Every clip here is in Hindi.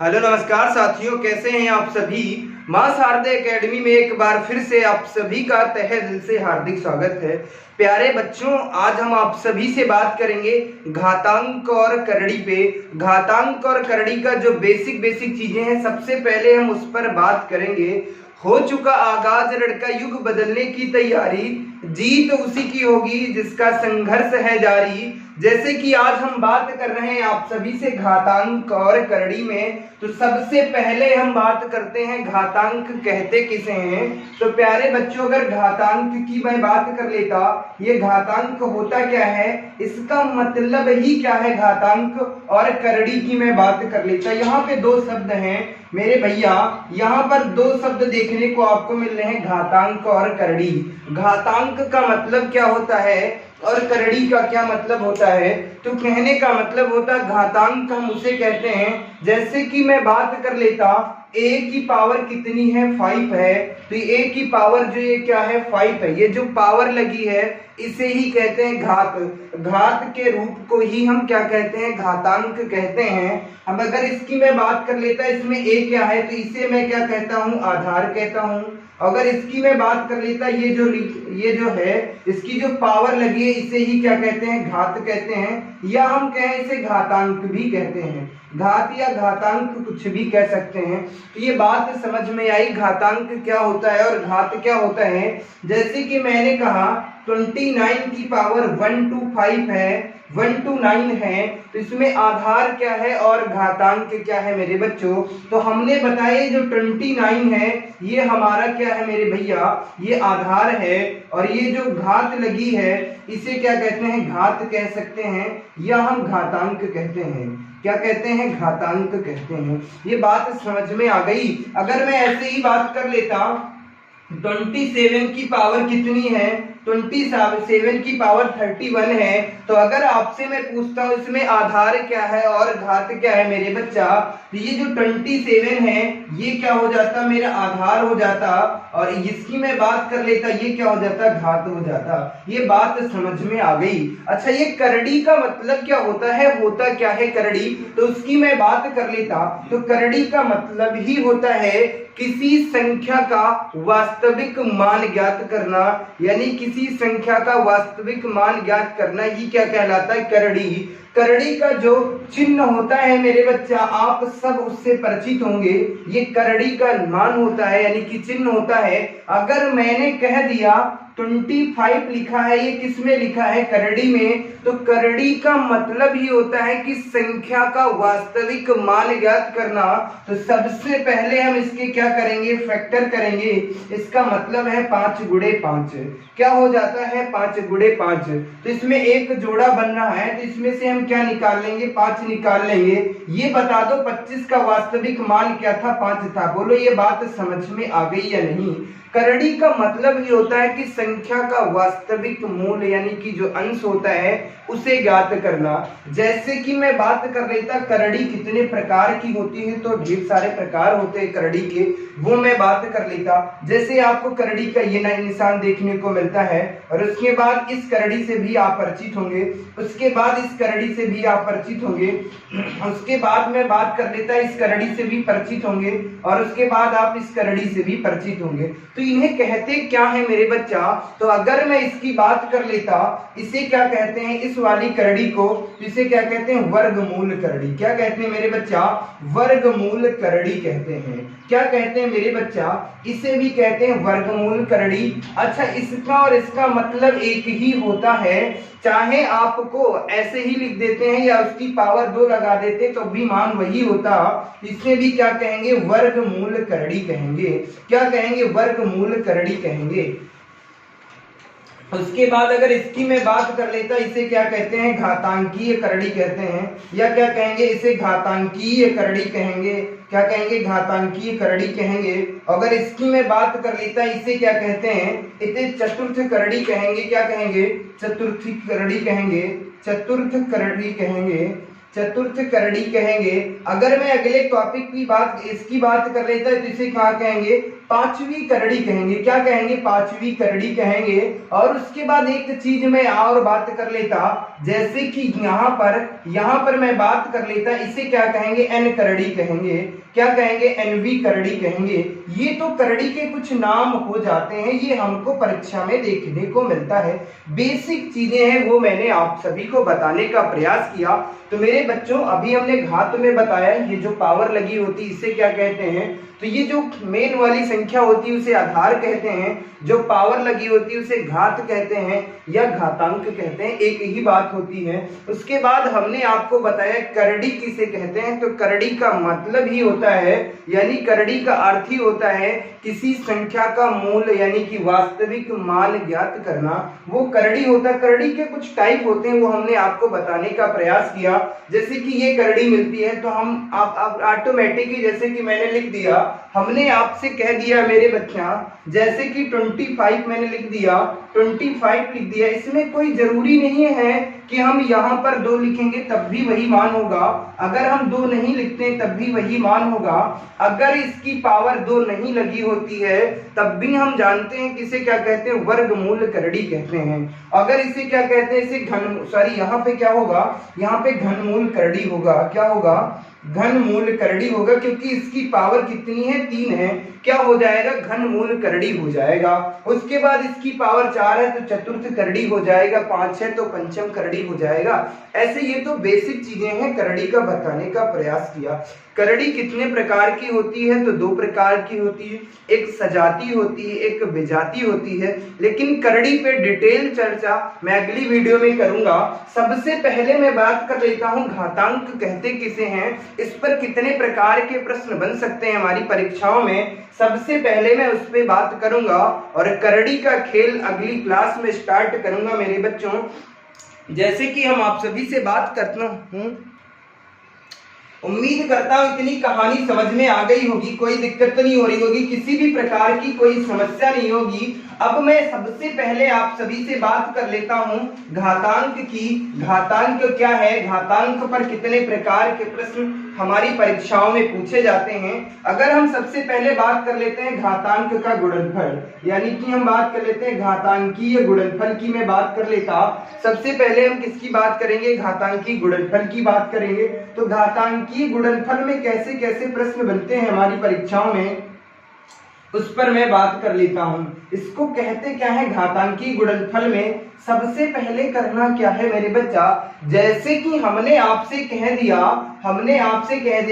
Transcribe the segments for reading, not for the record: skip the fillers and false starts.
हेलो नमस्कार साथियों, कैसे हैं आप सभी। मां शारदा एकेडमी में एक बार फिर से आप सभी का तहे दिल से हार्दिक स्वागत है। प्यारे बच्चों, आज हम आप सभी से बात करेंगे घातांक और करड़ी पे। घातांक और करड़ी का जो बेसिक चीजें हैं, सबसे पहले हम उस पर बात करेंगे। हो चुका आगाज लड़का युग बदलने की तैयारी, जीत उसी की होगी जिसका संघर्ष है जारी। जैसे कि आज हम बात कर रहे हैं आप सभी से घातांक और करड़ी में, तो सबसे पहले हम बात करते हैं घातांक कहते किसे हैं। तो प्यारे बच्चों, अगर घातांक की मैं बात कर लेता, ये घातांक होता क्या है, इसका मतलब ही क्या है घातांक, और करड़ी की मैं बात कर लेता। यहाँ पे दो शब्द हैं मेरे भैया, यहाँ पर दो शब्द देखने को आपको मिल रहे हैं, घातांक और करड़ी। घातांक का मतलब क्या होता है और करड़ी का क्या मतलब होता है। तो कहने का मतलब होता है घातांक हम उसे कहते हैं, जैसे कि मैं बात कर लेता a की पावर कितनी है, 5 है, तो a की पावर जो ये क्या है, 5 है। ये जो पावर लगी है इसे ही कहते हैं घात। घात के रूप को ही हम क्या कहते हैं, घातांक कहते हैं। अब अगर इसकी मैं बात कर लेता, इसमें a क्या है, तो इसे मैं क्या कहता हूँ, आधार कहता हूँ। अगर इसकी मैं बात कर लेता, ये जो है इसकी जो पावर लगी है, इसे ही क्या कहते हैं, घात कहते हैं, या हम कहें इसे घातांक भी कहते हैं। घात या घातांक कुछ भी कह सकते हैं। तो ये बात समझ में आई घातांक क्या होता है और घात क्या होता है। जैसे कि मैंने कहा 29 की पावर 1 to 5 है, 1 to 9 है, तो इसमें आधार क्या है और घातांक क्या है मेरे बच्चों। तो हमने बताया जो 29 है ये हमारा क्या है मेरे भैया, ये आधार है, और ये जो घात लगी है इसे क्या कहते हैं, घात कह सकते हैं, या हम घातांक कहते हैं। क्या कहते हैं, घातांक कहते हैं। ये बात समझ में आ गई। अगर मैं ऐसे ही बात कर लेता, 27 की पावर कितनी है, 27 की पावर 31 है, तो अगर आपसे मैं पूछता हूँ इसमें आधार क्या है और घात क्या है मेरे बच्चा, तो ये जो 27 है ये क्या हो जाता, मेरा आधार हो जाता, और इसकी मैं बात कर लेता, ये क्या हो जाता, घात हो जाता। ये बात समझ में आ गई। अच्छा, ये करड़ी का मतलब क्या होता है, होता क्या है करड़ी, तो उसकी मैं बात कर लेता। तो करड़ी का मतलब ही होता है किसी संख्या का वास्तविक मान ज्ञात करना, यानी किसी संख्या का वास्तविक मान ज्ञात करना ही क्या कहलाता है, करड़ी। करड़ी का जो चिन्ह होता है मेरे बच्चा, आप सब उससे परिचित होंगे। ये करड़ी का मान होता है, यानी कि चिन्ह होता है। अगर मैंने कह दिया 25 लिखा है, ये किस में लिखा है, करड़ी में, तो करड़ी का मतलब ही होता है कि संख्या का वास्तविक मान ज्ञात करना। तो सबसे पहले हम इसके क्या करेंगे, फैक्टर करेंगे। इसका मतलब है 5 गुणे 5 क्या हो जाता है, 5 गुणे 5। तो इसमें एक जोड़ा बनना है, तो इसमें से हम क्या निकाल लेंगे, 5 निकाल लेंगे। ये बता दो 25 का वास्तविक मान क्या था, 5 था। बोलो ये बात समझ में आ गई या नहीं। करड़ी का मतलब ये होता है कि संख्या का वास्तविक मूल्य, यानी कि जो अंश होता है उसे ज्ञात करना। जैसे कि मैं बात कर लेता करड़ी कितने प्रकार की होती है, तो ढेर सारे प्रकार होते हैं करड़ी के, वो मैं बात कर लेता। जैसे आपको करड़ी का ये निशान देखने को मिलता है, और उसके बाद इस करड़ी से भी आप परिचित होंगे, उसके बाद इस करड़ी से भी आप परिचित होंगे, उसके बाद मैं बात कर लेता इस करड़ी से भी परिचित होंगे, और उसके बाद आप इस करड़ी से भी परिचित होंगे। तो इन्हें कहते क्या है मेरे बच्चा, तो अगर मैं इसकी बात कर लेता, इसे क्या कहते हैं, इस वाली करड़ी को, इसे क्या कहते हैं, वर्गमूल करड़ी। क्या कहते हैं मेरे बच्चा, वर्गमूल करड़ी कहते हैं। क्या कहते हैं मेरे बच्चा, इसे भी कहते हैं वर्गमूल करड़ी। अच्छा, इसका और इसका मतलब एक ही होता है, चाहे आपको ऐसे ही लिख देते हैं या उसकी पावर 2 लगा देते तो भी मान वही होता। इसे भी क्या कहेंगे, वर्गमूल करड़ी कहेंगे। क्या कहेंगे, वर्गमूल करड़ी कहेंगे। उसके बाद अगर इसकी मैं बात कर लेता, इसे क्या कहते हैं, घातांकीय करड़ी कहते हैं, या क्या कहेंगे, इसे घातांकीय करड़ी कहेंगे। क्या कहेंगे, घातांकीय करड़ी कहेंगे। अगर इसकी मैं बात कर लेता, इसे क्या कहते हैं, इसे चतुर्थ करड़ी कहेंगे। क्या कहेंगे, चतुर्थी करड़ी कहेंगे, चतुर्थ करड़ी कहेंगे, चतुर्थ करड़ी कहेंगे। अगर मैं अगले टॉपिक की बात, इसकी बात कर लेता है, तो इसे क्या कहेंगे, पांचवी करड़ी कहेंगे। क्या कहेंगे? पांचवी करड़ी कहेंगे। और उसके बाद एक चीज मैं और बात कर लेता, जैसे कि यहाँ पर मैं बात कर लेता, इसे क्या कहेंगे? एन करड़ी कहेंगे। क्या कहेंगे? एनवी करड़ी कहेंगे। ये तो करड़ी के कुछ नाम हो जाते हैं, ये हमको परीक्षा में देखने को मिलता है। बेसिक चीजें हैं वो मैंने आप सभी को बताने का प्रयास किया। तो मेरे बच्चों, अभी हमने घात में बताया, ये जो पावर लगी होती है इसे क्या कहते हैं? तो ये जो मेन वाली संख्या होती है उसे आधार कहते हैं, जो पावर लगी होती है उसे घात कहते हैं या घातांक कहते हैं, एक ही बात होती है। उसके बाद हमने आपको बताया करड़ी किसे कहते हैं। तो करड़ी का मतलब ही होता है, यानी करड़ी का अर्थ ही होता है किसी संख्या का मूल यानी कि वास्तविक मान ज्ञात करना, वो करड़ी होता है। करड़ी के कुछ टाइप होते हैं, वो हमने आपको बताने का प्रयास किया। जैसे कि ये करड़ी मिलती है तो हम आप ऑटोमेटिकली, जैसे कि मैंने लिख दिया, हमने आपसे कह दिया मेरे बच्चा, जैसे कि 25 मैंने लिख दिया, 25 लिख दिया। इसमें कोई जरूरी नहीं है कि हम यहाँ पर 2 लिखेंगे तब भी वही मान होगा, अगर हम 2 नहीं लिखते तब भी वही मान होगा। अगर इसकी पावर 2 नहीं लगी होती है तब भी हम जानते हैं कि इसे क्या कहते हैं? वर्गमूल करड़ी कहते हैं। अगर इसे क्या कहते हैं? इसे यहाँ पे क्या होगा? यहाँ पे घनमूल करड़ी होगा। क्या होगा? घनमूल करड़ी होगा, क्योंकि इसकी पावर कितनी है? 3 है। क्या हो जाएगा? घनमूल करड़ी हो जाएगा। उसके बाद इसकी पावर 4 है तो चतुर्थ करड़ी हो जाएगा, 5 है तो पंचम करड़ी हो जाएगा। ऐसे ये तो बेसिक चीजें हैं, करड़ी का बताने का प्रयास किया। करड़ी कितने प्रकार की होती है? तो 2 प्रकार की होती है, एक सजाती होती है, एक विजाती होती है। लेकिन करड़ी पे डिटेल चर्चा मैं अगली वीडियो में करूंगा। सबसे पहले मैं बात कर लेता हूं घातांक कहते किसे हैं, इस पर कितने प्रकार के प्रश्न बन सकते हैं हमारी परीक्षाओं में, सबसे पहले मैं उस पर बात करूंगा। और करड़ी का खेल अगली क्लास में स्टार्ट करूंगा मेरे बच्चों। जैसे कि हम आप सभी से बात करता हूं, उम्मीद करता हूं इतनी कहानी समझ में आ गई होगी, कोई दिक्कत तो नहीं हो रही होगी, किसी भी प्रकार की कोई समस्या नहीं होगी। अब मैं सबसे पहले आप सभी से बात कर लेता हूं घातांक की। घातांक क्या है? घातांक पर कितने प्रकार के प्रश्न हमारी परीक्षाओं में पूछे जाते हैं। अगर हम सबसे पहले बात कर लेते हैं घातांक का गुणनफल, यानी कि हम बात कर लेते हैं घातांकीय गुणनफल की मैं बात कर लेता। सबसे पहले हम किसकी बात करेंगे? घातांकीय गुणनफल की बात करेंगे। तो घातांकीय गुणनफल में कैसे कैसे प्रश्न बनते हैं हमारी परीक्षाओं में, उस पर मैं बात कर लेता हूं। इसको कहते क्या है? घातांकीय गुणनफल में सबसे पहले करना क्या है मेरे बच्चा, जैसे कि हमने आपसे कह दिया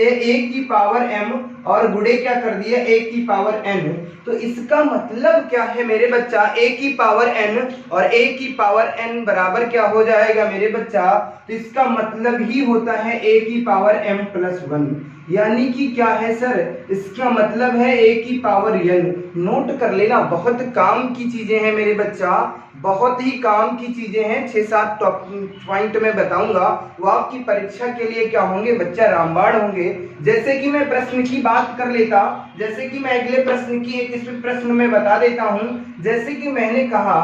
a की पावर m और गुणे क्या कर दिया? a की पावर n। तो इसका मतलब क्या है मेरे बच्चा? a की पावर n और a की पावर n बराबर क्या हो जाएगा मेरे बच्चा? तो इसका मतलब ही होता है a की पावर m+1, यानी कि क्या है सर? इसका मतलब है a की पावर n। नोट कर लेना, बहुत काम की चीजें हैं मेरे बच्चा, बहुत ही काम की चीजें हैं। 6-7 पॉइंट में बताऊंगा, वो आपकी परीक्षा के लिए क्या होंगे बच्चा? रामबाण होंगे। जैसे कि मैं प्रश्न की बात कर लेता, जैसे कि मैं अगले प्रश्न की एक प्रश्न में बता देता हूं। जैसे कि मैंने कहा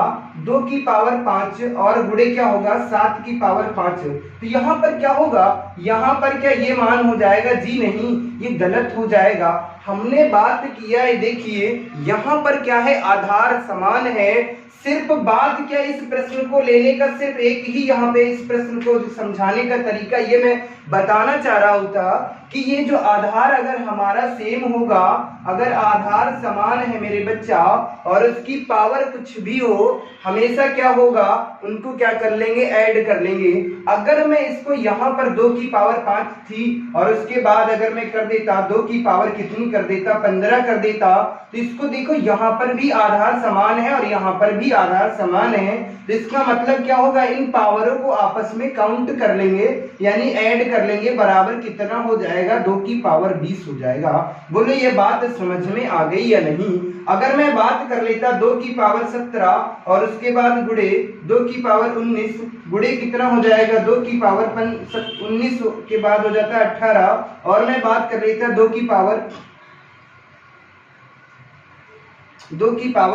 2 की पावर 5 और गुणे क्या होगा? 7 की पावर 5। तो यहाँ पर क्या होगा? यहाँ पर क्या ये मान हो जाएगा? जी नहीं, ये गलत हो जाएगा। हमने बात किया है, देखिए यहाँ पर क्या है? आधार समान है। सिर्फ बात क्या, इस प्रश्न को लेने का सिर्फ एक ही यहाँ पे इस प्रश्न को समझाने का तरीका ये मैं बताना चाह रहा हूं था कि ये जो आधार अगर हमारा सेम होगा, अगर आधार समान है मेरे बच्चा और उसकी पावर कुछ भी हो, हमेशा क्या होगा? उनको क्या कर लेंगे? ऐड कर लेंगे। अगर मैं इसको यहाँ पर 2 की पावर 5 थी और उसके बाद अगर मैं कर देता 2 की पावर कितनी कर देता? 15 कर देता। तो इसको देखो, यहाँ पर भी आधार समान है और यहाँ पर भी आधार समान है। तो इसका मतलब क्या होगा? इन पावरों को आपस में काउंट कर लेंगे, यानी ऐड कर लेंगे। बराबर कितना हो जाएगा? 2 की पावर 20 हो जाएगा। बोलो ये बात समझ में आ गई या नहीं? अगर मैं बात कर लेता 2 की पावर 17 और उसके बाद गुणे 2 की पावर 19, गुणे कितना हो जाएगा? 2 की पावर 19 के बाद हो जाता है 18, और मैं बात कर लेता 2 की पावर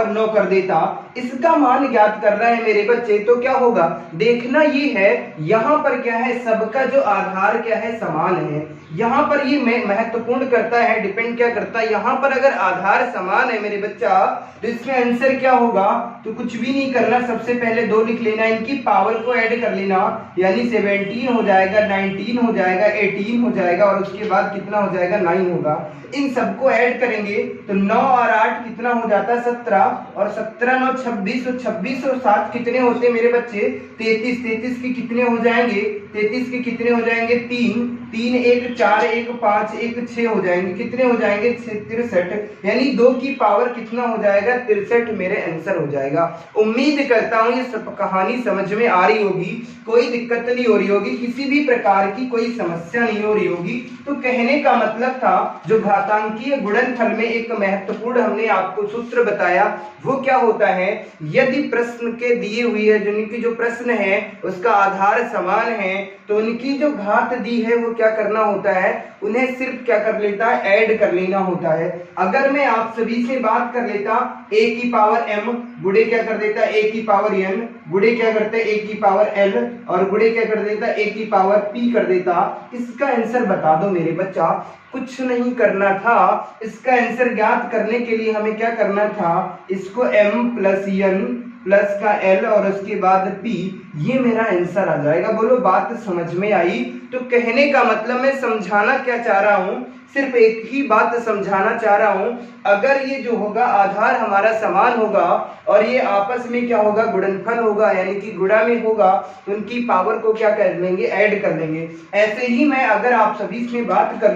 9 कर देता। इसका मान ज्ञात करना है मेरे बच्चे, तो क्या होगा? देखना ये है, यहाँ पर क्या है? सबका जो आधार क्या है? समान है। यहाँ पर ये महत्वपूर्ण करता है, डिपेंड क्या करता है, यहाँ पर अगर आधार समान है मेरे बच्चा तो इसमें आंसर क्या होगा, तो कुछ भी नहीं करना, सबसे पहले 2 लिख लेना, इनकी पावर को ऐड कर लेना, यानी 17 हो जाएगा, 19 हो जाएगा, 18 हो जाएगा और उसके बाद कितना हो जाएगा, 9 होगा। इन सबको ऐड करेंगे तो 9 और 8 कितना हो जाता है, 17, और 17 9 26, और 26 और 7 कितने होते हैं मेरे बच्चे, 33, 33 के कितने हो जाएंगे, 33 के कितने हो जाएंगे, 3, 3 1 4 1 5 1 6 हो जाएंगे, कितने हो जाएंगे, 63, यानी 2 की पावर कितना हो जाएगा, 63 मेरे आंसर हो जाएगा। उम्मीद करता हूँ ये सब कहानी समझ में आ रही होगी, कोई दिक्कत नहीं हो रही होगी, किसी भी प्रकार की कोई समस्या नहीं हो रही होगी। तो कहने का मतलब था जो घातांकीय गुणनफल में एक महत्वपूर्ण हमने आपको सूत्र बताया वो क्या होता है, यदि प्रश्न के दिए हुई है जिनकी जो प्रश्न है उसका आधार समान है तो उनकी जो घात दी है वो क्या करना होता है, उन्हें सिर्फ क्या कर लेता है, ऐड कर लेना होता है। अगर मैं आप सभी से बात कर लेता a की पावर m गुणे क्या कर देता a की पावर n गुणे क्या करते a की पावर l और गुणे क्या कर देता a की पावर p कर देता, इसका आंसर बता दो मेरे बच्चा। कुछ नहीं करना था, इसका आंसर ज्ञात करने के लिए हमें क्या करना था, इसको m प्लस n प्लस का l और उसके बाद p, ये मेरा आंसर आ जाएगा। बोलो बात समझ में आई। तो कहने का मतलब मैं समझाना क्या चाह रहा हूं, सिर्फ एक ही बात समझाना चाह रहा हूं, अगर ये जो होगा आधार हमारा समान होगा और ये आपस में क्या होगा, गुणनफल होगा, यानी कि गुणा में होगा, तो उनकी पावर को क्या कर लेंगे, ऐड कर लेंगे। ऐसे ही मैं अगर आप सभी से बात कर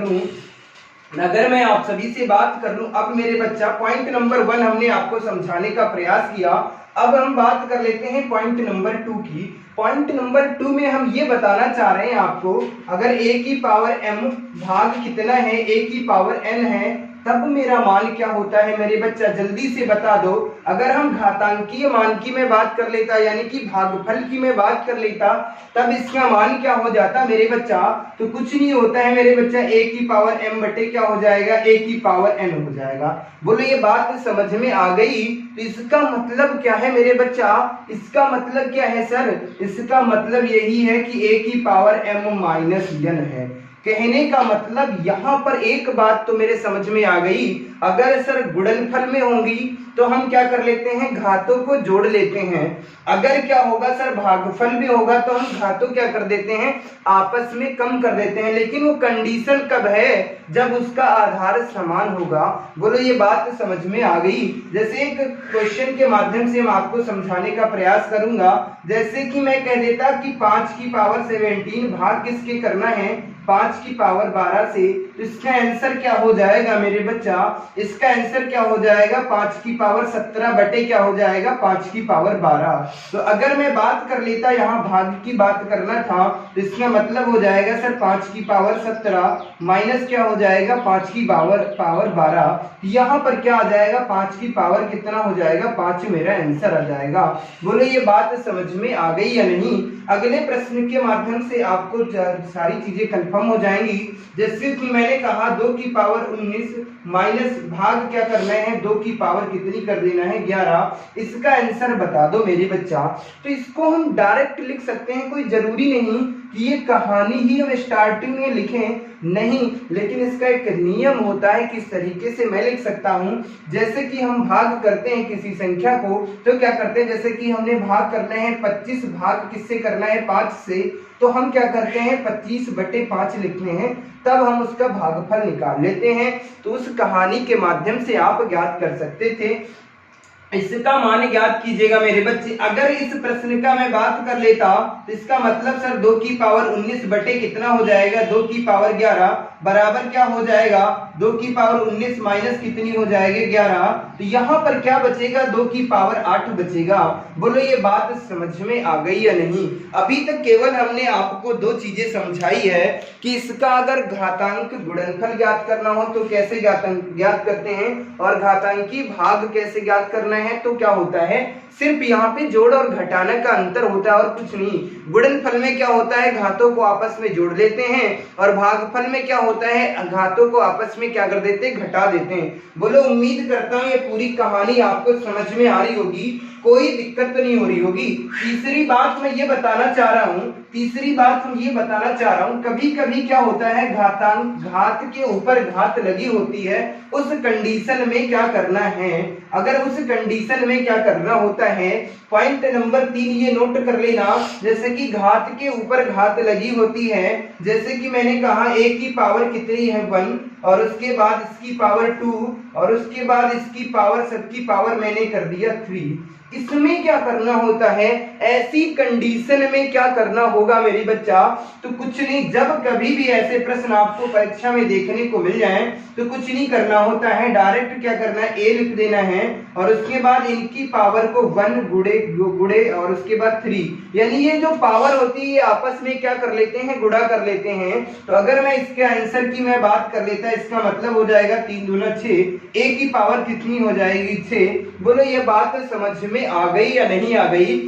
लूं, अब मेरे बच्चा पॉइंट नंबर 1 हमने आपको समझाने का प्रयास किया। अब हम बात कर लेते हैं पॉइंट नंबर 2 की। पॉइंट नंबर 2 में हम ये बताना चाह रहे हैं आपको, अगर a की पावर m भाग कितना है, a की पावर n है, तब मेरा मान क्या होता है मेरे बच्चा, जल्दी से बता दो। अगर हम घातांकीय मान की मैं बात कर लेता, यानी कि भागफल की मैं बात कर लेता, तब इसका मान क्या हो जाता मेरे बच्चा, तो कुछ नहीं होता है मेरे बच्चा, a की पावर m बटे क्या हो जाएगा, a की पावर n हो जाएगा। बोलो ये बात समझ में आ गई। तो इसका मतलब क्या है मेरे बच्चा, इसका मतलब क्या है सर, इसका मतलब यही है कि a की पावर m माइनस n है। कहने का मतलब यहाँ पर एक बात तो मेरे समझ में आ गई, अगर सर गुणनफल में होंगी तो हम क्या कर लेते हैं, घातों को जोड़ लेते हैं। अगर क्या होगा सर भागफल में होगा तो हम घातों क्या कर देते हैं, आपस में कम कर देते हैं। लेकिन वो कंडीशन कब है, जब उसका आधार समान होगा। बोलो ये बात समझ में आ गई। जैसे एक क्वेश्चन के माध्यम से हम आपको समझाने का प्रयास करूंगा, जैसे कि मैं कह देता कि 5 की पावर 17 भाग किसके करना है, 5 की पावर 12 से, तो इसका आंसर क्या हो जाएगा मेरे बच्चा, इसका आंसर क्या हो जाएगा, 5 की पावर 17 बटे क्या हो जाएगा, 5 की पावर 12। तो अगर मैं बात कर लेता, यहाँ भाग की बात करना था, तो इसका मतलब हो जाएगा सर 5 की पावर 17 माइनस क्या हो जाएगा, 5 की पावर 12। यहाँ पर क्या आ जाएगा, 5 की पावर कितना हो जाएगा, 5 मेरा आंसर आ जाएगा। बोलो ये बात समझ में आ गई या नहीं। अगले प्रश्न के माध्यम से आपको सारी चीजें कंफर्म हो जाएंगी। जैसे कि मैंने कहा 2 की पावर 19 माइनस भाग क्या करना है, 2 की पावर कितनी कर देना है, 11। इसका आंसर बता दो मेरे बच्चा। तो इसको हम डायरेक्ट लिख सकते हैं, कोई जरूरी नहीं कि ये कहानी ही हम स्टार्टिंग में लिखें, नहीं, लेकिन इसका एक नियम होता है किस तरीके से मैं लिख सकता हूं। जैसे कि हम भाग करते हैं किसी संख्या को, तो क्या करते हैं, जैसे कि हमने भाग करना है 25, भाग किससे करना है, 5 से, तो हम क्या करते हैं 25 बटे 5 लिखते हैं, तब हम उसका भागफल निकाल लेते हैं। तो उस कहानी के माध्यम से आप ज्ञात कर सकते थे। इसका मान ज्ञात कीजिएगा मेरे बच्चे। अगर इस प्रश्न का मैं बात कर लेता तो इसका मतलब सर 2 की पावर 19 बटे कितना हो जाएगा, 2 की पावर 11 बराबर क्या हो जाएगा, 2 की पावर 19 माइनस कितनी हो जाएगी, 11। तो यहाँ पर क्या बचेगा, 2 की पावर 8 बचेगा। बोलो ये बात समझ में आ गई या नहीं। अभी तक केवल हमने आपको 2 चीजें समझाई है कि इसका अगर घातांक गुणनफल ज्ञात करना हो तो कैसे ज्ञात करते हैं, और घातांकी भाग कैसे ज्ञात करना है, तो क्या होता है, सिर्फ यहाँ पे जोड़ और घटाने का अंतर होता है और कुछ नहीं। गुणनफल में क्या होता है, घातों को आपस में जोड़ लेते हैं, और भागफल में क्या होता है, घातों को आपस में क्या कर देते हैं, घटा देते हैं। बोलो उम्मीद करता हूँ ये पूरी कहानी आपको समझ में आ रही होगी, कोई दिक्कत तो नहीं हो रही होगी। तीसरी बात मैं ये बताना चाह रहा हूँ तीसरी बात हम ये बताना चाह रहा हूं, कभी कभी क्या होता है, घातांक घात के ऊपर घात लगी होती है, उस कंडीशन में क्या करना है, अगर उस कंडीशन में क्या करना होता है, पॉइंट नंबर 3 ये नोट कर लेना, जैसे कि घात के ऊपर घात लगी होती है, जैसे कि मैंने कहा a की पावर कितनी है 1, और उसके बाद इसकी पावर 2, और उसके बाद इसकी पावर, सबकी पावर मैंने कर दिया 3। इसमें क्या करना होता है, ऐसी कंडीशन में क्या करना होगा मेरे बच्चा, तो कुछ नहीं, जब कभी भी ऐसे प्रश्न आपको परीक्षा में देखने को मिल जाए तो कुछ नहीं करना होता है, डायरेक्ट क्या करना है, a लिख देना है, और उसके बाद इनकी पावर को 1 गुड़े और उसके बाद 3, यानी ये जो पावर होती है ये आपस में क्या कर लेते हैं, गुणा कर लेते हैं। तो अगर मैं इसके आंसर की मैं बात कर लेता, इसका मतलब हो जाएगा 3 दूना 6, a की पावर कितनी हो जाएगी 6। बोलो ये बात समझ में आ गई या नहीं आ गई।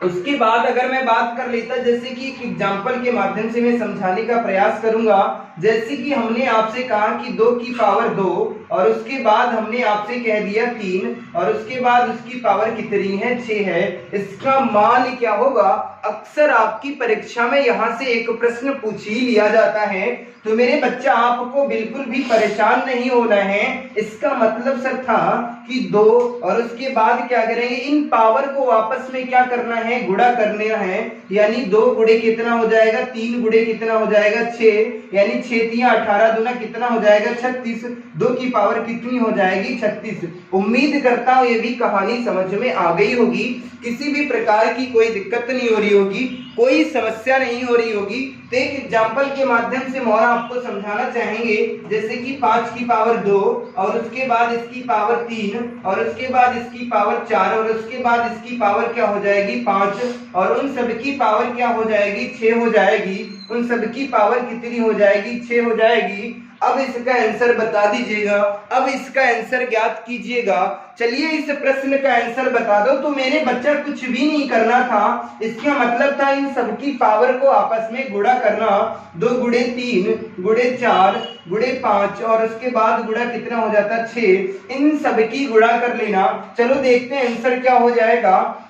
उसके बाद अगर मैं बात कर लेता, जैसे कि एक एग्जांपल के माध्यम से मैं समझाने का प्रयास करूंगा, जैसे कि हमने आपसे कहा कि 2 की पावर 2, और उसके बाद हमने आपसे कह दिया 3, और उसके बाद उसकी पावर कितनी है 6 है, इसका मान क्या होगा। अक्सर आपकी परीक्षा में यहाँ से एक प्रश्न पूछ ही लिया जाता है, तो मेरे बच्चा आपको बिल्कुल भी परेशान नहीं होना है। इसका मतलब सर था कि 2, और उसके बाद क्या करेंगे, इन पावर को आपस में क्या करना है, गुणा करना है, यानी 2 गुणे कितना हो जाएगा, 3 गुणे कितना हो जाएगा 6, यानी 6 3 18 दूना कितना हो जाएगा 36, 2 की पावर कितनी हो जाएगी 36। उम्मीद करता हूँ ये भी कहानी समझ में आ गई होगी, किसी भी प्रकार की कोई दिक्कत नहीं हो रही होगी, कोई समस्या नहीं हो रही होगी। तो एक एग्जाम्पल के माध्यम से मोहरा आपको समझाना चाहेंगे, जैसे कि 5 की पावर 2, और उसके बाद इसकी पावर 3, और उसके बाद इसकी पावर 4, और उसके बाद इसकी पावर क्या हो जाएगी 5, और उन सब की पावर क्या हो जाएगी 6 हो जाएगी, उन सब की पावर कितनी हो जाएगी 6 हो जाएगी। अब इसका आंसर बता दीजिएगा, अब इसका आंसर ज्ञात कीजिएगा। चलिए इस प्रश्न का आंसर बता दो। तो मेरे बच्चा कुछ भी नहीं करना था, इसका मतलब था इन सबकी पावर को आपस में गुणा करना, 2 गुणे 3 गुणे 4 गुणे 5, और उसके बाद गुणा कितना हो जाता 6, इन सबकी गुणा कर लेना। चलो देखते हैं आंसर क्या हो जाएगा।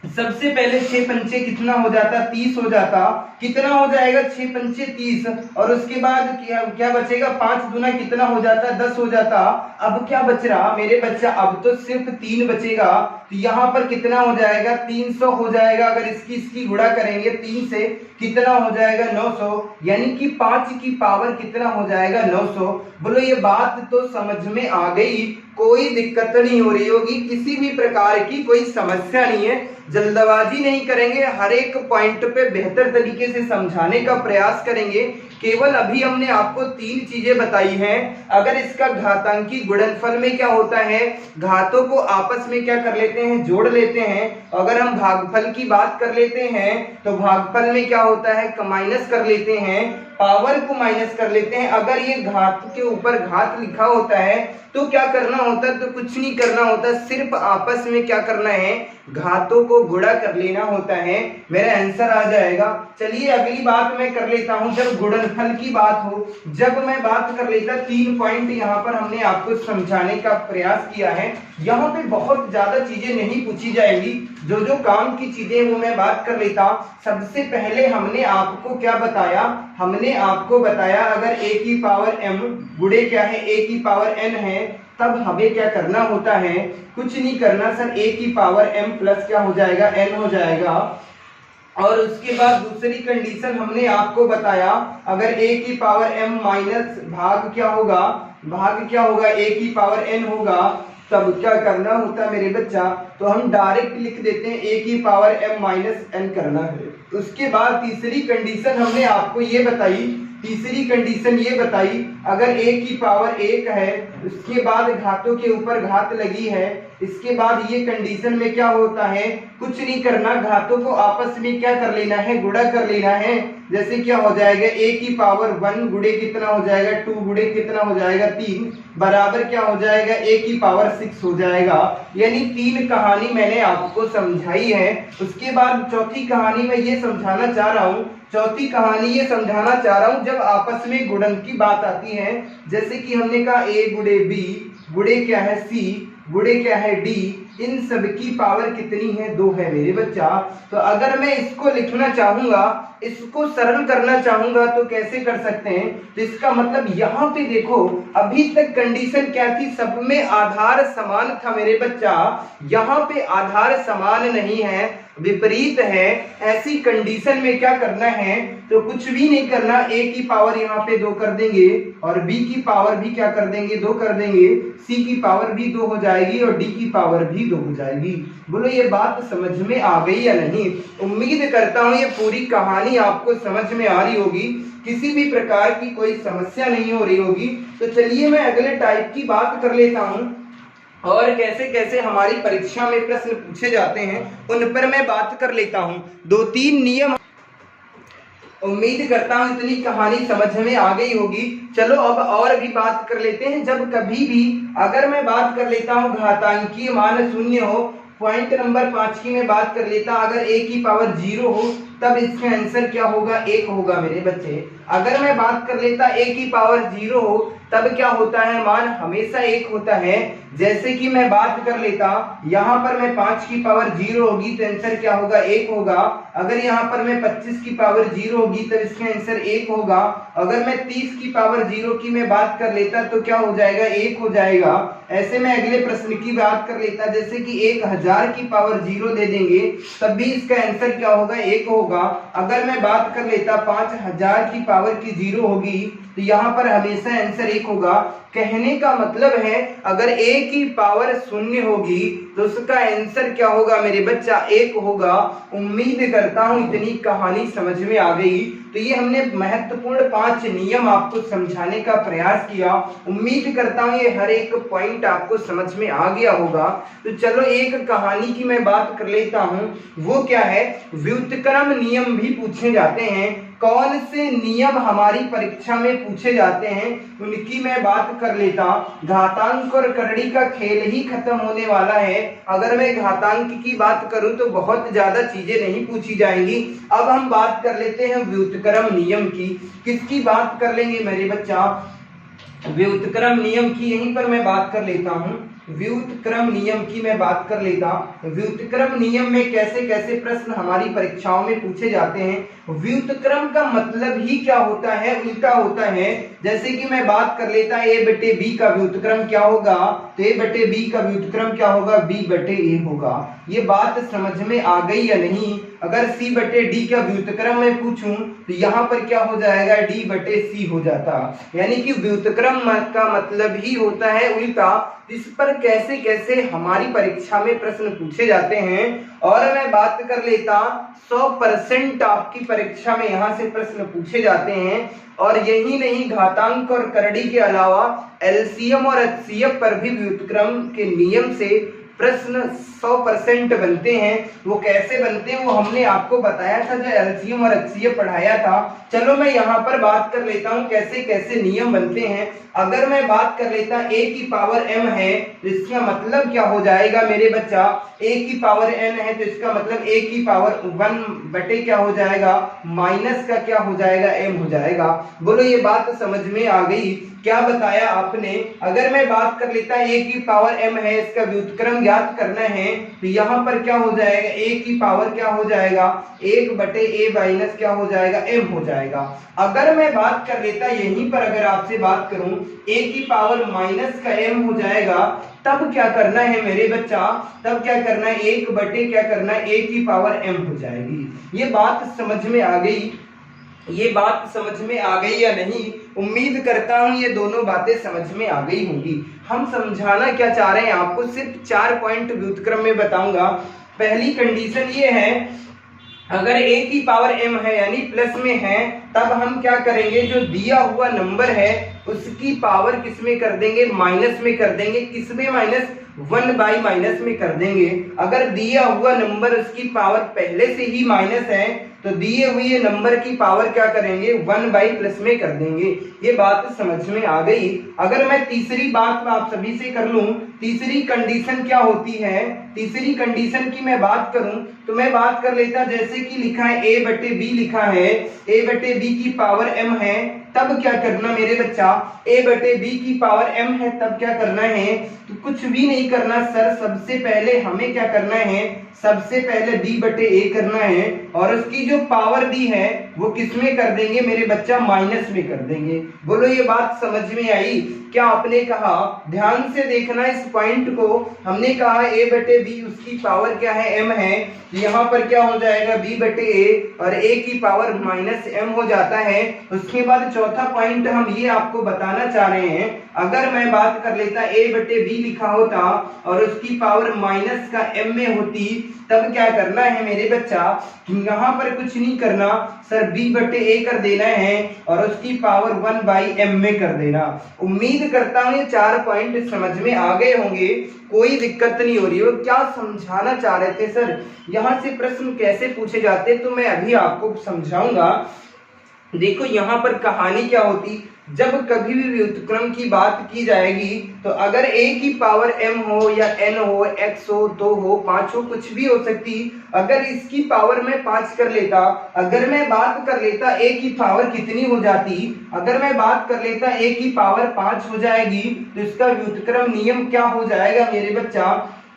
सबसे पहले 6 पंचे कितना हो जाता 30 हो जाता, कितना हो जाएगा 6 पंचे 30, और उसके बाद क्या बचेगा, 5 दूना कितना हो जाता 10 हो जाता। अब क्या बच रहा मेरे बच्चा, अब तो सिर्फ 3 बचेगा, तो यहाँ पर कितना हो जाएगा 300 हो जाएगा। अगर इसकी गुणा करेंगे 3 से कितना हो जाएगा 900, यानी कि 5 की पावर कितना हो जाएगा 900। बोलो ये बात तो समझ में आ गई, कोई दिक्कत नहीं हो रही होगी, किसी भी प्रकार की कोई समस्या नहीं है, जल्दबाजी नहीं करेंगे, हर एक पॉइंट पे बेहतर तरीके से समझाने का प्रयास करेंगे। केवल अभी हमने आपको 3 चीजें बताई हैं। अगर इसका घातांकी गुणनफल में क्या होता है, घातों को आपस में क्या कर लेते हैं, जोड़ लेते हैं। अगर हम भागफल की बात कर लेते हैं तो भागफल में क्या होता है, माइनस कर लेते हैं, पावर को माइनस कर लेते हैं। अगर ये घात के ऊपर घात लिखा होता है तो क्या करना होता है, तो कुछ नहीं करना होता, सिर्फ आपस में क्या करना है, घातों को गुणा कर लेना होता है, मेरा आंसर आ जाएगा। चलिए अगली बात मैं कर लेता हूं, जब गुणनफल की बात हो, जब मैं बात कर लेता, 3 पॉइंट यहाँ पर हमने आपको समझाने का प्रयास किया है। यहाँ पे बहुत ज्यादा चीजें नहीं पूछी जाएंगी, जो जो काम की चीजें वो मैं बात कर लेता। सबसे पहले हमने आपको क्या बताया, हमने आपको बताया अगर a की पावर m गुणे क्या है, a की पावर n है, तब हमें क्या करना होता है, कुछ नहीं करना सर, a की पावर m प्लस क्या हो जाएगा n हो जाएगा। और उसके बाद दूसरी कंडीशन हमने आपको बताया, अगर a की पावर m माइनस भाग क्या होगा, भाग क्या होगा, a की पावर n होगा, तब क्या करना होता है मेरे बच्चा, तो हम डायरेक्ट लिख देते हैं a की पावर m माइनस n करना है। उसके बाद तीसरी कंडीशन हमने आपको ये बताई, तीसरी कंडीशन ये बताई, अगर a की पावर 1 है, उसके बाद घातों के ऊपर घात लगी है, इसके बाद ये कंडीशन में क्या होता है, कुछ नहीं करना, घातों को आपस में क्या कर लेना है, गुणा कर लेना है। जैसे क्या हो जाएगा, a की पावर 1 गुणे कितना हो जाएगा 2 गुणे कितना हो जाएगा 3, बराबर क्या हो जाएगा, a की पावर 6 हो जाएगा। यानी 3 कहानी मैंने आपको समझाई है। उसके बाद चौथी कहानी में ये समझाना चाह रहा हूँ, चौथी कहानी ये समझाना चाह रहा हूँ, जब आपस में गुणन की बात आती है, जैसे कि हमने कहा a गुणे b गुणे क्या है c, गुणे क्या है डी, इन सब की पावर कितनी है 2 है मेरे बच्चा। तो अगर मैं इसको लिखना चाहूंगा, इसको सरल करना चाहूंगा तो कैसे कर सकते हैं? तो इसका मतलब यहाँ पे देखो अभी तक कंडीशन क्या थी, सब में आधार समान था मेरे बच्चा, यहाँ पे आधार समान नहीं है, विपरीत है। ऐसी कंडीशन में क्या करना है? तो कुछ भी नहीं करना, a की पावर यहाँ पे 2 कर देंगे और b की पावर भी क्या कर देंगे 2 कर देंगे, c की पावर भी 2 हो जाएगी और d की पावर भी 2 हो जाएगी। बोलो ये बात समझ में आ गई या नहीं? उम्मीद करता हूँ ये पूरी कहानी आपको समझ में आ रही होगी, किसी भी प्रकार की कोई समस्या नहीं हो रही होगी। तो चलिए मैं अगले टाइप की बात कर लेता हूँ और कैसे कैसे हमारी परीक्षा में प्रश्न पूछे जाते हैं उन पर मैं बात कर लेता हूं। 2-3 नियम, उम्मीद करता हूं इतनी कहानी समझ में आ गई होगी। चलो अब और भी बात कर लेते हैं। जब कभी भी अगर मैं बात कर लेता हूं घातांकीय मान शून्य हो, पॉइंट नंबर 5 की मैं बात कर लेता, अगर a की पावर 0 हो तब इसका आंसर क्या होगा 1 होगा मेरे बच्चे। अगर मैं बात कर लेता a की पावर 0 हो तब क्या होता है, मान हमेशा 1 होता है। जैसे कि मैं बात कर लेता, यहाँ पर मैं 5 की पावर 0 होगी तो आंसर क्या होगा 1 होगा। अगर यहाँ पर मैं 25 की पावर 0 होगी तब इसका आंसर 1 होगा। अगर मैं 30 की पावर 0 की मैं बात कर लेता तो क्या हो जाएगा 1 हो जाएगा। ऐसे मैं अगले प्रश्न की बात कर लेता, जैसे कि 1000 की पावर 0 दे देंगे तब भी इसका आंसर क्या होगा 1 होगा। अगर मैं बात कर लेता 5000 की पावर की 0 होगी तो यहाँ पर हमेशा आंसर 1 होगा। कहने का मतलब है अगर a की पावर 0 होगी तो उसका आंसर क्या होगा मेरे बच्चा 1 होगा। उम्मीद करता हूं इतनी कहानी समझ में आ गई। तो ये हमने महत्वपूर्ण 5 नियम आपको समझाने का प्रयास किया। उम्मीद करता हूं ये हर एक पॉइंट आपको समझ में आ गया होगा। तो चलो एक कहानी की मैं बात कर लेता हूं, वो क्या है, व्युत्क्रम नियम भी पूछे जाते हैं। कौन से नियम हमारी परीक्षा में पूछे जाते हैं उनकी मैं बात कर लेता। घातांक और करड़ी का खेल ही खत्म होने वाला है। अगर मैं घातांक की बात करूं तो बहुत ज्यादा चीजें नहीं पूछी जाएंगी। अब हम बात कर लेते हैं व्युत्क्रम नियम की। किसकी बात कर लेंगे मेरे बच्चा? व्युत्क्रम नियम की, यहीं पर मैं बात कर लेता हूं। व्युत्क्रम नियम की मैं बात कर लेता। व्युत्क्रम नियम में कैसे कैसे प्रश्न हमारी परीक्षाओं में पूछे जाते हैं। व्युत्क्रम का मतलब ही क्या होता है, उल्टा होता है। जैसे कि मैं बात कर लेता a बटे b का व्युत्क्रम क्या होगा, तो a बटे b का व्युत्क्रम क्या होगा b बटे a होगा। ये बात समझ में आ गई या नहीं? अगर c बटे d का व्युत्क्रम मैं पूछूं तो यहाँ पर क्या हो जाएगा d बटे c हो जाता। यानी कि व्युत्क्रम का मतलब ही होता है उल्टा। इस पर कैसे कैसे हमारी परीक्षा में प्रश्न पूछे जाते हैं। और मैं बात कर लेता 100% आपकी परीक्षा में यहाँ से प्रश्न पूछे जाते हैं। और यही नहीं, घातांक और करड़ी के अलावा एलसीएम और एचसीएफ पर भी व्युत्क्रम के नियम से प्रश्न 100% बनते हैं। वो कैसे बनते हैं वो हमने आपको बताया था जो एलसीएम और एचसीएफ पढ़ाया था। चलो मैं यहाँ पर बात कर लेता हूँ कैसे कैसे नियम बनते हैं। अगर मैं बात कर लेता a की पावर m है तो इसका मतलब क्या हो जाएगा मेरे बच्चा, a की पावर n है तो इसका मतलब a की पावर 1 बटे क्या हो जाएगा, माइनस का क्या हो जाएगा m हो जाएगा। बोलो ये बात समझ में आ गई? क्या बताया आपने? अगर मैं बात कर लेता a की पावर m है, इसका व्युत्क्रम ज्ञात करना है तो यहाँ पर क्या हो जाएगा, a की पावर क्या हो जाएगा 1 बटे a माइनस क्या हो जाएगा m हो जाएगा। अगर मैं बात कर लेता यहीं पर अगर आपसे बात करूं a की पावर माइनस का m हो जाएगा, तब क्या करना है मेरे बच्चा, तब क्या करना है 1 बटे क्या करना है a की पावर m हो जाएगी। ये बात समझ में आ गई? ये बात समझ में आ गई या नहीं? उम्मीद करता हूं ये दोनों बातें समझ में आ गई होंगी। हम समझाना क्या चाह रहे हैं आपको, सिर्फ 4 पॉइंट व्युत्क्रम में बताऊंगा। पहली कंडीशन ये है, अगर a की पावर m है यानी प्लस में है तब हम क्या करेंगे, जो दिया हुआ नंबर है उसकी पावर किस में कर देंगे, माइनस में कर देंगे। किस में माइनस, 1 बाई माइनस में कर देंगे। अगर दिया हुआ नंबर उसकी पावर पहले से ही माइनस है तो दिए हुए नंबर की पावर क्या करेंगे, 1 बाई प्लस में कर देंगे। ये बात समझ में आ गई? अगर मैं तीसरी बात आप सभी से कर लूं, तीसरी कंडीशन क्या होती है, तीसरी कंडीशन की मैं बात करूं तो मैं बात कर लेता, जैसे कि लिखा है a बटे b लिखा है, a बटे b की पावर m है, तब क्या करना मेरे बच्चा, a बटे b की पावर m है, तब क्या करना है, तो कुछ भी नहीं करना सर। सबसे पहले हमें क्या करना है, सबसे पहले b बटे a करना है और उसकी जो पावर दी है वो किस में कर देंगे मेरे बच्चा, माइनस में कर देंगे। बोलो ये बात समझ में आई? क्या आपने कहा, ध्यान से देखना इस पॉइंट को, हमने कहा a बटे b उसकी पावर क्या है, m है, यहाँ पर क्या हो जाएगा b बटे a और a की पावर माइनस m हो जाता है। उसके बाद चौथा पॉइंट हम ये आपको बताना चाह रहे हैं, अगर मैं बात कर लेता a बटे b लिखा होता और उसकी पावर माइनस का m में होती, तब क्या करना है मेरे बच्चा, यहाँ पर कुछ नहीं करना सर, b बटे a कर देना है और उसकी पावर 1/m में कर देना। उम्मीद करता हूँ ये 4 पॉइंट समझ में आ गए होंगे, कोई दिक्कत नहीं हो रही हो। क्या समझाना चाह रहे थे सर, यहाँ से प्रश्न कैसे पूछे जाते, तो मैं अभी आपको समझाऊंगा। देखो यहाँ पर कहानी क्या होती, जब कभी भी व्युत्क्रम की बात की जाएगी तो अगर a की पावर m हो या n हो, x हो, 2 हो, 5 हो, कुछ भी हो सकती, अगर इसकी पावर मैं 5 कर लेता, अगर मैं बात कर लेता a की पावर कितनी हो जाती, अगर मैं बात कर लेता a की पावर 5 हो जाएगी, तो इसका व्युत्क्रम नियम क्या हो जाएगा मेरे बच्चा,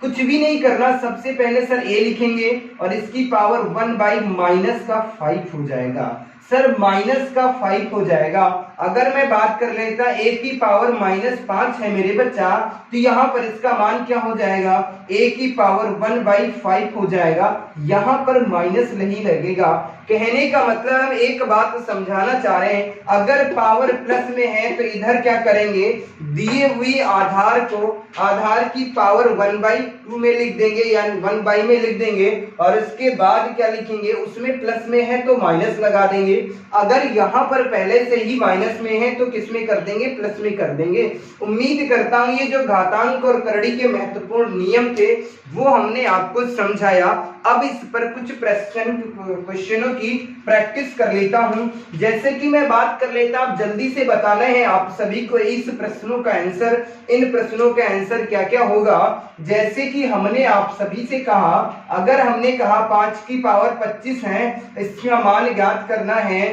कुछ भी नहीं करना, सबसे पहले सर a लिखेंगे और इसकी पावर 1/-5 हो जाएगा सर, माइनस का 5 हो जाएगा। अगर मैं बात कर लेता a की पावर -5 है मेरे बच्चा, तो यहाँ पर इसका मान क्या हो जाएगा, a की पावर 1/5 हो जाएगा, यहाँ पर माइनस नहीं लगेगा। कहने का मतलब हम एक बात समझाना चाह रहे हैं, अगर पावर प्लस में है तो इधर क्या करेंगे, दिए हुई आधार को, आधार की पावर 1/2 में लिख देंगे, यानी 1 में लिख देंगे और उसके बाद क्या लिखेंगे, उसमें प्लस में है तो माइनस लगा देंगे। अगर यहाँ पर पहले से ही माइनस में है तो किस में कर देंगे, प्लस में कर देंगे। उम्मीद करता हूँ ये जो घातांक और करड़ी के महत्वपूर्ण नियम थे वो हमने आपको समझाया। अब इस पर कुछ क्वेश्चनों की प्रैक्टिस कर लेता हूं। जैसे कि मैं बात कर लेता, आप जल्दी से बताना है आप सभी को इस प्रश्नों का आंसर, इन प्रश्नों का आंसर क्या क्या होगा। जैसे कि हमने आप सभी से कहा, अगर हमने कहा 5 की पावर 25 है, इसका मान ज्ञात करना है,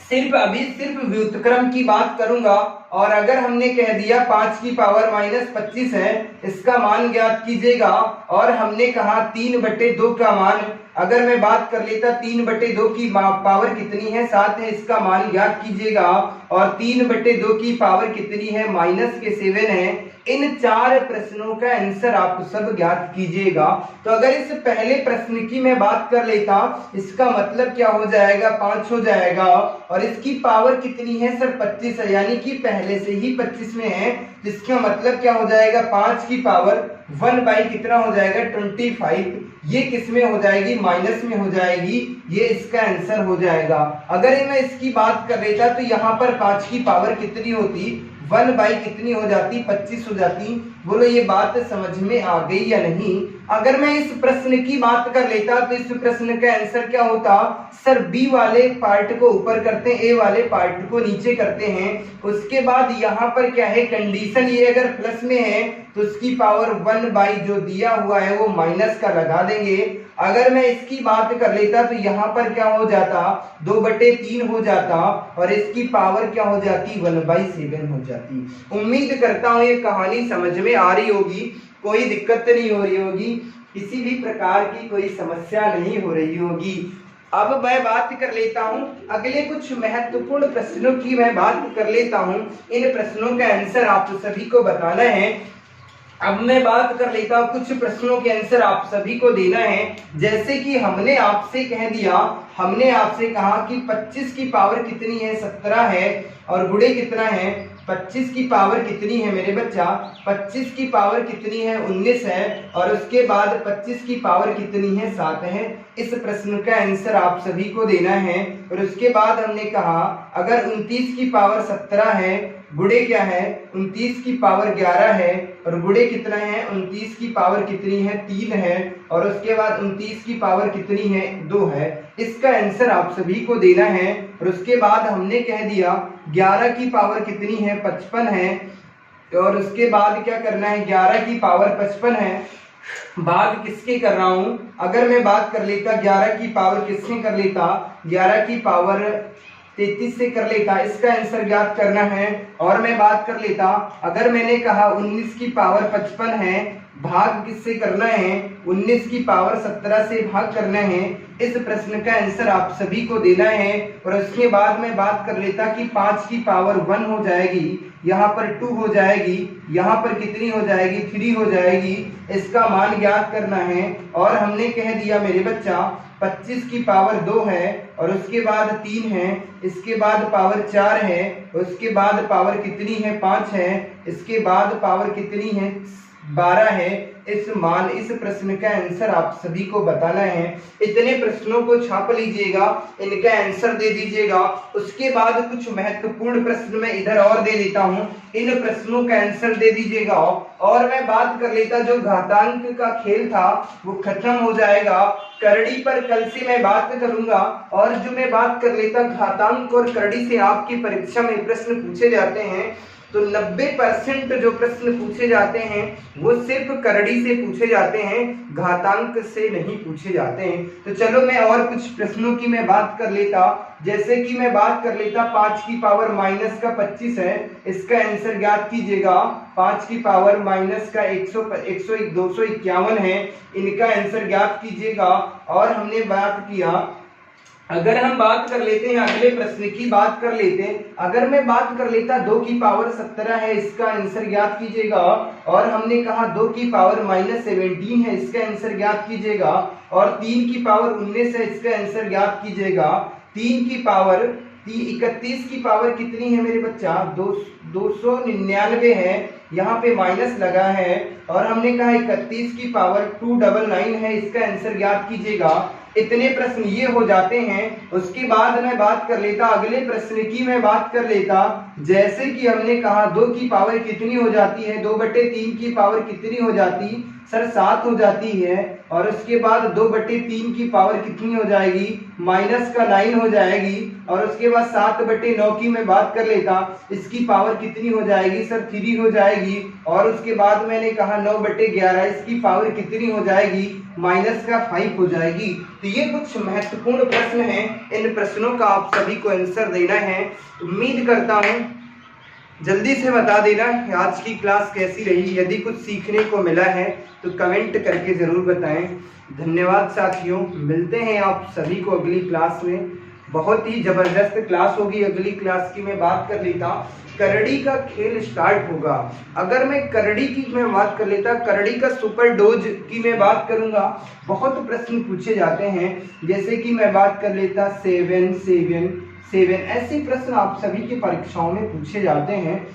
सिर्फ व्युत्क्रम की बात करूंगा, और अगर हमने कह दिया 5 की पावर -25 है, इसका मान ज्ञात कीजिएगा, और हमने कहा 3/2 का मान, अगर मैं बात कर लेता 3/2 की पावर कितनी है, 7 है, इसका मान ज्ञात कीजिएगा, और 3/2 की पावर कितनी है, -7 है। इन 4 प्रश्नों का आंसर आप सब ज्ञात कीजिएगा। तो अगर इस पहले प्रश्न की मैं बात कर लेता, इसका मतलब क्या हो जाएगा, 5 हो जाएगा, और इसकी पावर कितनी है सर, 25 है, यानी कि पहले से ही 25 में है, जिसका मतलब क्या हो जाएगा, 5 की पावर 1 कितना हो जाएगा, 25, ये किस में हो जाएगी, माइनस में हो जाएगी, ये इसका आंसर हो जाएगा। अगर मैं इसकी बात कर लेता तो यहाँ पर 5 की पावर कितनी होती, 1 कितनी हो जाती, 25 हो जाती। बोलो ये बात समझ में आ गई या नहीं। अगर मैं इस प्रश्न की बात कर लेता तो इस प्रश्न का आंसर क्या होता, सर बी वाले पार्ट को ऊपर करते हैं, ए वाले पार्ट को नीचे करते हैं। उसके बाद यहाँ पर क्या है कंडीशन, ये अगर प्लस में है तो उसकी पावर 1 जो दिया हुआ है वो माइनस का लगा देंगे। अगर मैं इसकी बात कर लेता तो यहाँ पर क्या हो जाता, 2/3 हो जाता, और इसकी पावर क्या हो जाती, 1/7 हो जाती। उम्मीद करता हूँ ये कहानी समझ में आ रही होगी, कोई दिक्कत नहीं हो रही होगी, किसी भी प्रकार की कोई समस्या नहीं हो रही होगी। अब मैं बात कर लेता हूं अगले कुछ महत्वपूर्ण प्रश्नों की, मैं बात कर लेता हूं। इन प्रश्नों का आंसर आप सभी को बताना है। अब मैं बात कर लेता हूं, कुछ प्रश्नों के आंसर आप सभी को देना है। जैसे कि हमने आपसे कह दिया, हमने आपसे कहा कि 25 की पावर कितनी है, 17 है, और गुणे कितना है, 25 की पावर कितनी है मेरे बच्चा, 25 की पावर कितनी है, 19 है, और उसके बाद 25 की पावर कितनी है, 7 है। इस प्रश्न का आंसर आप सभी को देना है। और उसके बाद हमने कहा अगर 29 की पावर 17 है, गुणे क्या है, 29 की पावर 11 है, और गुणे कितना है, 29 की पावर कितनी है, 3 है, और उसके बाद 29 की पावर कितनी है, 2 है। इसका आंसर आप सभी को देना है। और उसके बाद हमने कह दिया 11 की पावर कितनी है, 55 है, और उसके बाद क्या करना है, 11 की पावर 55 है। बात किसके कर रहा हूं, अगर मैं बात कर लेता 11 की पावर किससे कर लेता, 11 की पावर 33 से कर लेता, इसका आंसर ज्ञात करना है। और मैं बात कर लेता, अगर मैंने कहा 19 की पावर 55 है, भाग किससे करना है, 19 की पावर 17 से भाग करना है। इस प्रश्न का आंसर आप सभी को देना है। और उसके बाद मैं बात कर लेता कि 5 की पावर 1 हो जाएगी, यहाँ पर 2 हो जाएगी, यहाँ पर कितनी हो जाएगी, 3 हो जाएगी। इसका मान ज्ञात करना है। और हमने कह दिया मेरे बच्चा 25 की पावर 2 है, और उसके बाद 3 है, इसके बाद पावर 4 है, उसके बाद पावर कितनी है, 5 है, इसके बाद पावर कितनी है, 12 है। इस प्रश्न का आंसर आप सभी को बताना है। इतने प्रश्नों को छाप लीजिएगा, इनका आंसर दे दीजिएगा। उसके बाद कुछ महत्वपूर्ण प्रश्न मैं इधर और दे देता हूं, इन प्रश्नों का आंसर दे दीजिएगा। और मैं बात कर लेता, जो घातांक का खेल था वो खत्म हो जाएगा। करड़ी पर कल से मैं बात करूंगा। और जो मैं बात कर लेता, घातांक और करड़ी से आपकी परीक्षा में प्रश्न पूछे जाते हैं, तो 90% जो प्रश्न पूछे जाते हैं वो सिर्फ करड़ी से पूछे जाते हैं, घातांक से नहीं पूछे जाते हैं। तो चलो मैं और कुछ प्रश्नों की मैं बात कर लेता। जैसे कि मैं बात कर लेता 5 की पावर माइनस का 25 है, इसका आंसर ज्ञात कीजिएगा। 5 की पावर माइनस का 251 है, इनका आंसर ज्ञात कीजिएगा। और हमने बात किया, अगर हम बात कर लेते हैं अगले प्रश्न की बात कर लेते हैं, अगर मैं बात कर लेता 2 की पावर 17 है, इसका आंसर ज्ञात कीजिएगा। और हमने कहा 2 की पावर माइनस 17 है, इसका आंसर ज्ञात कीजिएगा। और 3 की पावर 19 है, इसका आंसर ज्ञात कीजिएगा। 3 की पावर 31 की पावर कितनी है मेरे बच्चा, 299 है, यहाँ पे माइनस लगा है। और हमने कहा 31 की पावर 299 है, इसका आंसर ज्ञात कीजिएगा। इतने प्रश्न ये हो जाते हैं। उसके बाद मैं बात कर लेता, अगले प्रश्न की मैं बात कर लेता। जैसे कि हमने कहा 2 की पावर कितनी हो जाती है, 2/3 की पावर कितनी हो जाती सर, 7 हो जाती है। और उसके बाद 2/3 की पावर कितनी हो जाएगी, माइनस का 9 हो जाएगी। और उसके बाद 7/9 की मैं बात कर लेता, इसकी पावर कितनी हो जाएगी सर, 3 हो जाएगी। और उसके बाद मैंने कहा 9/11, इसकी पावर कितनी हो जाएगी, माइनस का 5 हो जाएगी। तो ये कुछ महत्वपूर्ण प्रश्न हैं, इन प्रश्नों का आप सभी को आंसर देना है। उम्मीद करता हूँ जल्दी से बता देना आज की क्लास कैसी रही। यदि कुछ सीखने को मिला है तो कमेंट करके जरूर बताएं। धन्यवाद साथियों, मिलते हैं आप सभी को अगली क्लास में। बहुत ही जबरदस्त क्लास होगी। अगली क्लास की मैं बात कर लेता, करड़ी का खेल स्टार्ट होगा। अगर मैं करड़ी की मैं बात कर लेता, करड़ी का सुपर डोज की मैं बात करूंगा, बहुत प्रश्न पूछे जाते हैं। जैसे कि मैं बात कर लेता 7 ऐसे प्रश्न आप सभी की परीक्षाओं में पूछे जाते हैं।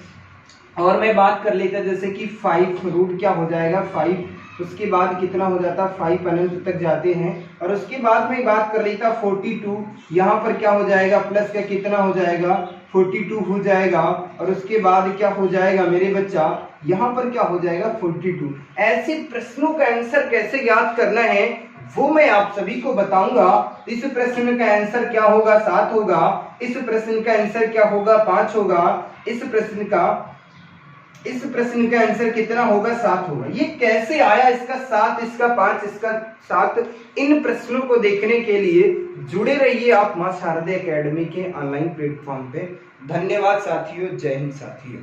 और मैं बात कर लेता जैसे कि 5 रूट क्या हो जाएगा 5, उसके बाद कितना हो जाता 5 अनंत तक जाते हैं। और उसके बाद मैं बात कर लेता 42, यहाँ पर क्या हो जाएगा प्लस का कितना हो जाएगा 42 हो जाएगा। और उसके बाद क्या हो जाएगा मेरे बच्चा, यहाँ पर क्या हो जाएगा 42। ऐसे प्रश्नों का आंसर कैसे ज्ञात करना है वो मैं आप सभी को बताऊंगा। इस प्रश्न का आंसर क्या होगा 7 होगा, इस प्रश्न का आंसर क्या होगा 5 होगा, इस प्रश्न का आंसर कितना होगा 7 होगा। ये कैसे आया इसका 7, इसका 5, इसका 7, इन प्रश्नों को देखने के लिए जुड़े रहिए आप मां शारदे एकेडमी के ऑनलाइन प्लेटफॉर्म पे। धन्यवाद साथियों, जय हिंद साथियों।